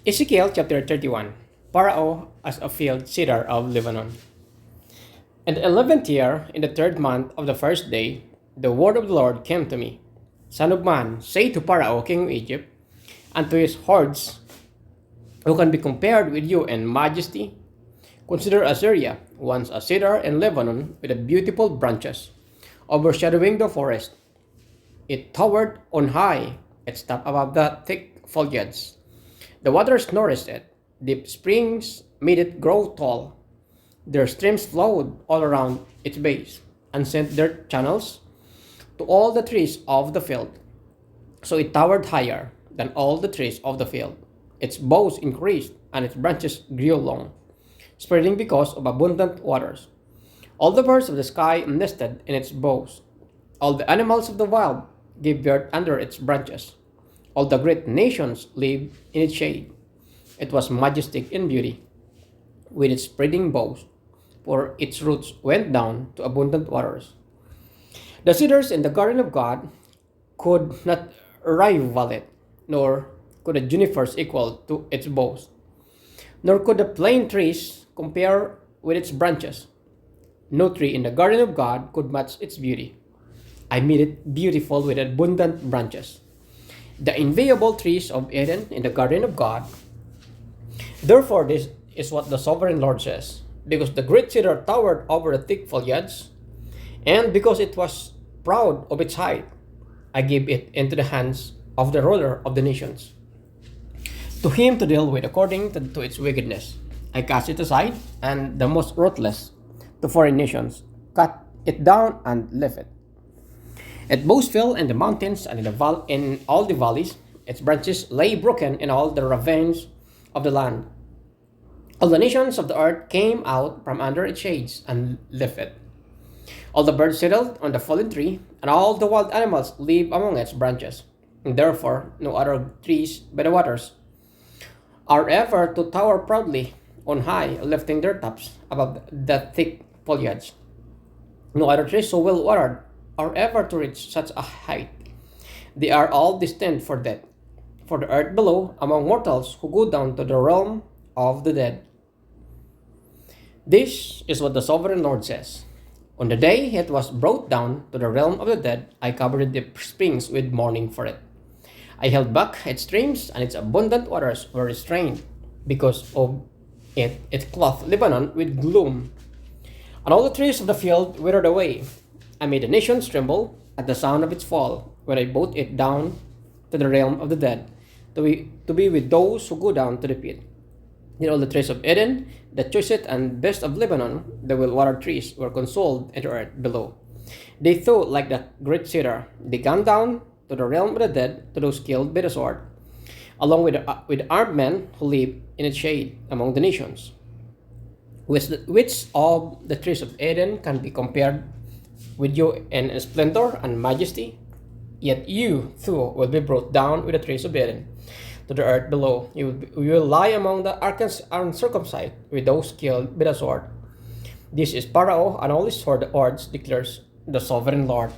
Ezekiel chapter 31. Pharaoh as a field cedar of Lebanon. In the 11th year, in the 3rd month of the 1st day, the word of the Lord came to me. Son of man, say to Pharaoh, king of Egypt, and to his hordes, who can be compared with you in majesty? Consider Assyria, once a cedar in Lebanon with beautiful branches, overshadowing the forest. It towered on high, its top above the thick foliage. The waters nourished it, deep springs made it grow tall. Their streams flowed all around its base and sent their channels to all the trees of the field. So it towered higher than all the trees of the field. Its boughs increased and its branches grew long, spreading because of abundant waters. All the birds of the sky nested in its boughs. All the animals of the wild gave birth under its branches. All the great nations lived in its shade. It was majestic in beauty, with its spreading boughs, for its roots went down to abundant waters. The cedars in the garden of God could not rival it, nor could the junipers equal to its boughs, nor could the plane trees compare with its branches. No tree in the garden of God could match its beauty. I made it beautiful with abundant branches. The inviolable trees of Eden in the garden of God. Therefore, this is what the sovereign Lord says: because the great cedar towered over the thick foliage, and because it was proud of its height, I gave it into the hands of the ruler of the nations, to him to deal with according to its wickedness. I cast it aside, and the most ruthless to foreign nations cut it down and left it. Its boughs fell in the mountains and in all the valleys. Its branches lay broken in all the ravines of the land. All the nations of the earth came out from under its shades and left it. All the birds settled on the fallen tree, and all the wild animals live among its branches. And therefore, no other trees by the waters are ever to tower proudly on high, lifting their tops above the thick foliage. No other trees so well watered are ever to reach such a height. They are all destined for death, for the earth below, among mortals who go down to the realm of the dead. This is what the sovereign Lord says. On the day it was brought down to the realm of the dead, I covered the springs with mourning for it. I held back its streams, and its abundant waters were restrained. Because of it, it clothed Lebanon with gloom, and all the trees of the field withered away. I made the nations tremble at the sound of its fall, when I brought it down to the realm of the dead, to be with those who go down to the pit. Then all the trees of Eden, the choicest and best of Lebanon, the well-watered trees, were consoled in the earth below. They thought like the great cedar. They gone down to the realm of the dead, to those killed by the sword, along with armed men who live in its shade among the nations. Which of the trees of Eden can be compared with you in splendor and majesty? Yet you, too, will be brought down with the trees of Eden to the earth below. You will lie among the uncircumcised, with those killed by the sword. This is Pharaoh and all his hordes, declares the sovereign Lord.